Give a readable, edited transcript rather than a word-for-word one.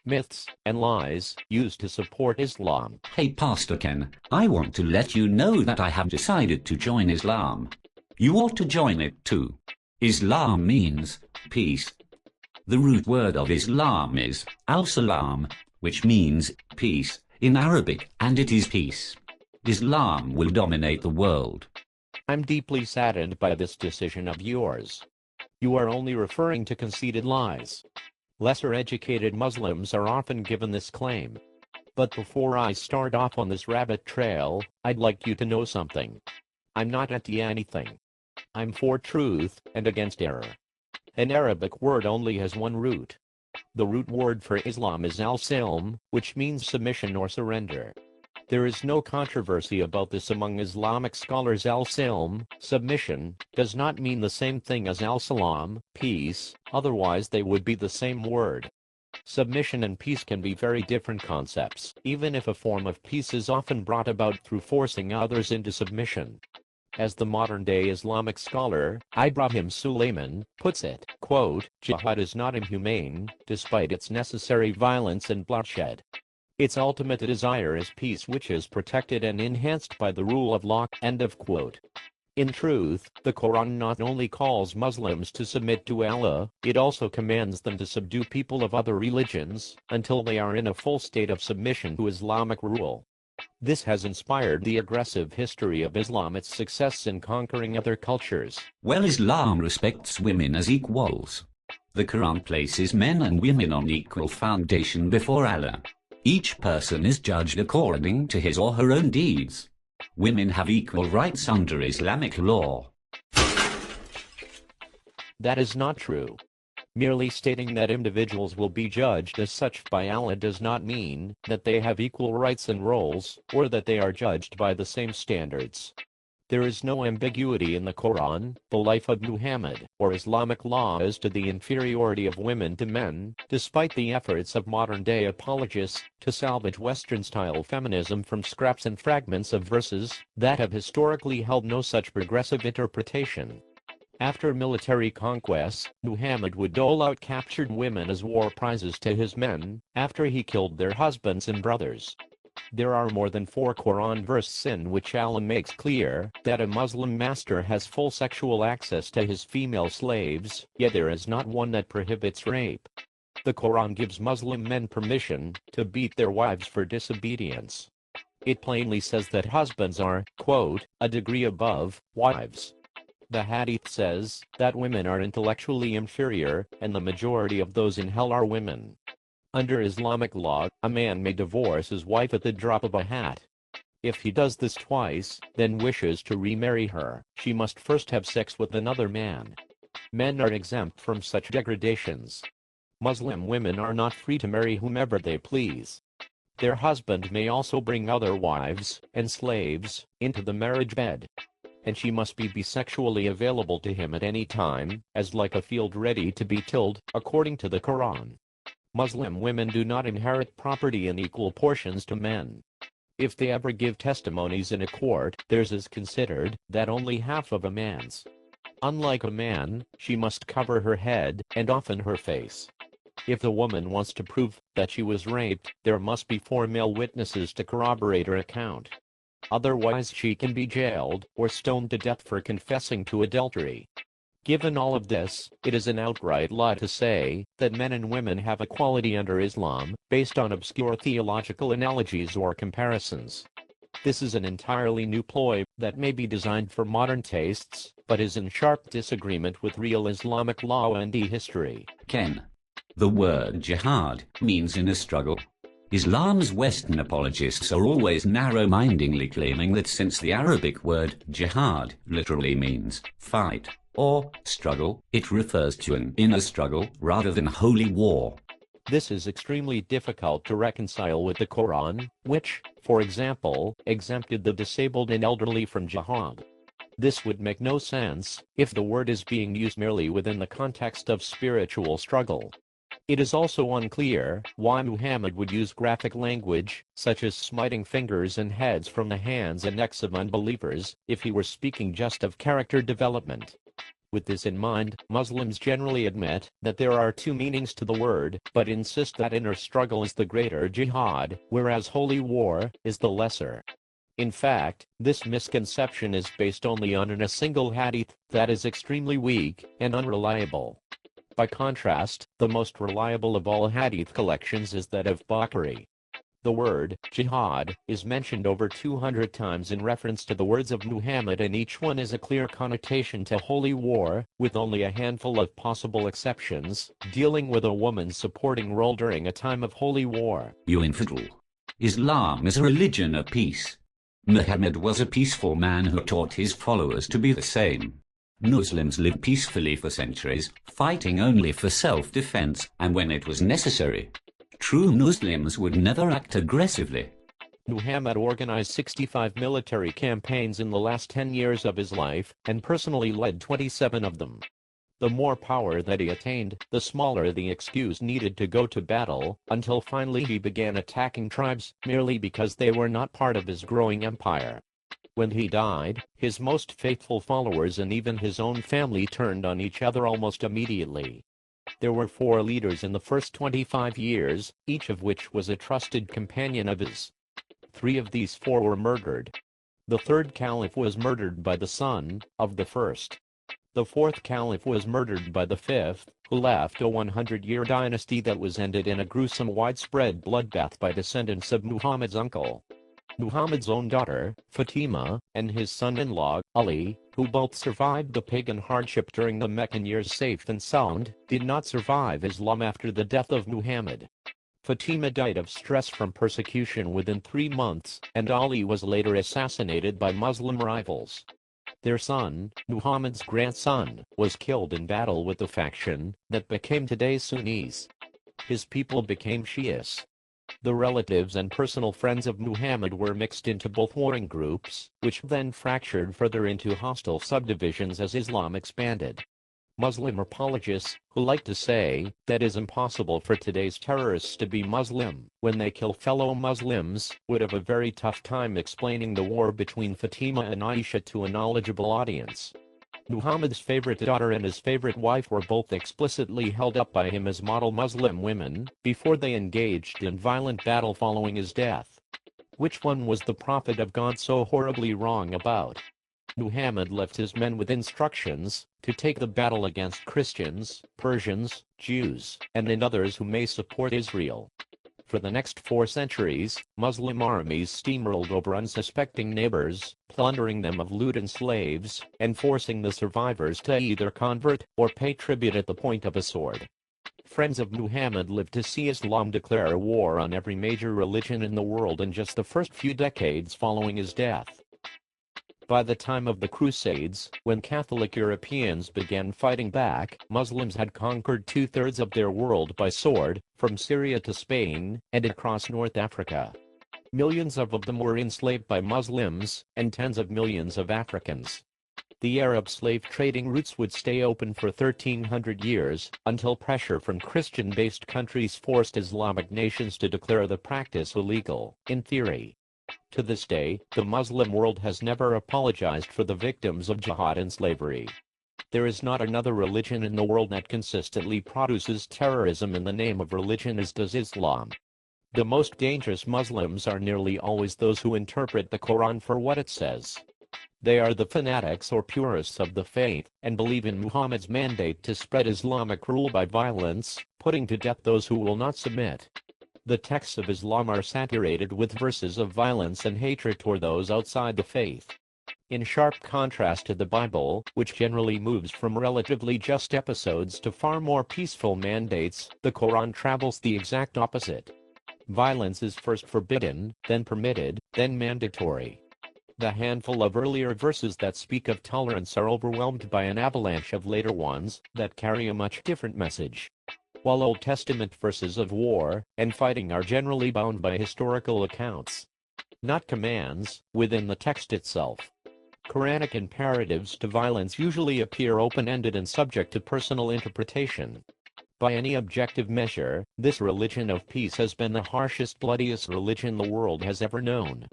myths, and lies used to support Islam. Hey Pastor Ken, I want to let you know that I have decided to join Islam. You ought to join it too. Islam means peace. The root word of Islam is al-salam, which means peace in Arabic, and it is peace. Islam will dominate the world. I'm deeply saddened by this decision of yours. You are only referring to conceited lies. Lesser educated Muslims are often given this claim. But before I start off on this rabbit trail, I'd like you to know something. I'm not anti anything. I'm for truth and against error. An Arabic word only has one root. The root word for Islam is al-silm, which means submission or surrender. There is no controversy about this among Islamic scholars. Al-silm, submission, does not mean the same thing as al-salam, peace, otherwise they would be the same word. Submission and peace can be very different concepts, even if a form of peace is often brought about through forcing others into submission. As the modern-day Islamic scholar, Ibrahim Sulaiman, puts it, quote, "Jihad is not inhumane, despite its necessary violence and bloodshed. Its ultimate desire is peace, which is protected and enhanced by the rule of law." End of quote. In truth, the Quran not only calls Muslims to submit to Allah, it also commands them to subdue people of other religions, until they are in a full state of submission to Islamic rule. This has inspired the aggressive history of Islam, its success in conquering other cultures. Well, Islam respects women as equals. The Quran places men and women on equal foundation before Allah. Each person is judged according to his or her own deeds. Women have equal rights under Islamic law. That is not true. Merely stating that individuals will be judged as such by Allah does not mean that they have equal rights and roles, or that they are judged by the same standards. There is no ambiguity in the Quran, the life of Muhammad, or Islamic law as to the inferiority of women to men, despite the efforts of modern-day apologists to salvage Western-style feminism from scraps and fragments of verses that have historically held no such progressive interpretation. After military conquests, Muhammad would dole out captured women as war prizes to his men, after he killed their husbands and brothers. There are more than 4 Quran verses in which Allah makes clear that a Muslim master has full sexual access to his female slaves, yet there is not one that prohibits rape. The Quran gives Muslim men permission to beat their wives for disobedience. It plainly says that husbands are, quote, a degree above wives. The Hadith says that women are intellectually inferior, and the majority of those in hell are women. Under Islamic law, a man may divorce his wife at the drop of a hat. If he does this twice, then wishes to remarry her, she must first have sex with another man. Men are exempt from such degradations. Muslim women are not free to marry whomever they please. Their husband may also bring other wives and slaves into the marriage bed. And she must be bisexually available to him at any time, as like a field ready to be tilled, according to the Quran. Muslim women do not inherit property in equal portions to men. If they ever give testimonies in a court, theirs is considered that only half of a man's. Unlike a man, she must cover her head, and often her face. If the woman wants to prove that she was raped, there must be 4 male witnesses to corroborate her account. Otherwise she can be jailed, or stoned to death for confessing to adultery. Given all of this, it is an outright lie to say that men and women have equality under Islam, based on obscure theological analogies or comparisons. This is an entirely new ploy that may be designed for modern tastes, but is in sharp disagreement with real Islamic law and history. Ken, the word jihad means inner struggle. Islam's Western apologists are always narrow-mindedly claiming that since the Arabic word jihad literally means fight or struggle, it refers to an inner struggle rather than holy war. This is extremely difficult to reconcile with the Quran, which, for example, exempted the disabled and elderly from jihad. This would make no sense if the word is being used merely within the context of spiritual struggle. It is also unclear why Muhammad would use graphic language, such as smiting fingers and heads from the hands and necks of unbelievers, if he were speaking just of character development. With this in mind, Muslims generally admit that there are two meanings to the word, but insist that inner struggle is the greater jihad, whereas holy war is the lesser. In fact, this misconception is based only on a single hadith that is extremely weak and unreliable. By contrast, the most reliable of all hadith collections is that of Bukhari. The word jihad is mentioned over 200 times in reference to the words of Muhammad, and each one is a clear connotation to holy war, with only a handful of possible exceptions, dealing with a woman's supporting role during a time of holy war. You infidel. Islam is a religion of peace. Muhammad was a peaceful man who taught his followers to be the same. Muslims lived peacefully for centuries, fighting only for self-defense and when it was necessary. True Muslims would never act aggressively. Muhammad organized 65 military campaigns in the last 10 years of his life, and personally led 27 of them. The more power that he attained, the smaller the excuse needed to go to battle, until finally he began attacking tribes, merely because they were not part of his growing empire. When he died, his most faithful followers and even his own family turned on each other almost immediately. There were 4 leaders in the first 25 years, each of which was a trusted companion of his. 3 of these 4 were murdered. The 3rd caliph was murdered by the son of the first. The 4th caliph was murdered by the 5th, who left a 100-year dynasty that was ended in a gruesome widespread bloodbath by descendants of Muhammad's uncle. Muhammad's own daughter, Fatima, and his son-in-law, Ali, who both survived the pagan hardship during the Meccan years safe and sound, did not survive Islam after the death of Muhammad. Fatima died of stress from persecution within 3 months, and Ali was later assassinated by Muslim rivals. Their son, Muhammad's grandson, was killed in battle with the faction that became today's Sunnis. His people became Shias. The relatives and personal friends of Muhammad were mixed into both warring groups, which then fractured further into hostile subdivisions as Islam expanded. Muslim apologists, who like to say that it is impossible for today's terrorists to be Muslim when they kill fellow Muslims, would have a very tough time explaining the war between Fatima and Aisha to a knowledgeable audience. Muhammad's favorite daughter and his favorite wife were both explicitly held up by him as model Muslim women, before they engaged in violent battle following his death. Which one was the prophet of God so horribly wrong about? Muhammad left his men with instructions to take the battle against Christians, Persians, Jews, and others who may support Israel. For the next 4 centuries, Muslim armies steamrolled over unsuspecting neighbors, plundering them of loot and slaves, and forcing the survivors to either convert or pay tribute at the point of a sword. Friends of Muhammad lived to see Islam declare war on every major religion in the world in just the first few decades following his death. By the time of the Crusades, when Catholic Europeans began fighting back, Muslims had conquered 2/3 of their world by sword, from Syria to Spain, and across North Africa. Millions of them were enslaved by Muslims, and tens of millions of Africans. The Arab slave trading routes would stay open for 1,300 years, until pressure from Christian-based countries forced Islamic nations to declare the practice illegal, in theory. To this day, the Muslim world has never apologized for the victims of jihad and slavery. There is not another religion in the world that consistently produces terrorism in the name of religion as does Islam. The most dangerous Muslims are nearly always those who interpret the Qur'an for what it says. They are the fanatics or purists of the faith, and believe in Muhammad's mandate to spread Islamic rule by violence, putting to death those who will not submit. The texts of Islam are saturated with verses of violence and hatred toward those outside the faith. In sharp contrast to the Bible, which generally moves from relatively just episodes to far more peaceful mandates, the Quran travels the exact opposite. Violence is first forbidden, then permitted, then mandatory. The handful of earlier verses that speak of tolerance are overwhelmed by an avalanche of later ones that carry a much different message. While Old Testament verses of war and fighting are generally bound by historical accounts, not commands, within the text itself. Quranic imperatives to violence usually appear open-ended and subject to personal interpretation. By any objective measure, this religion of peace has been the harshest, bloodiest religion the world has ever known.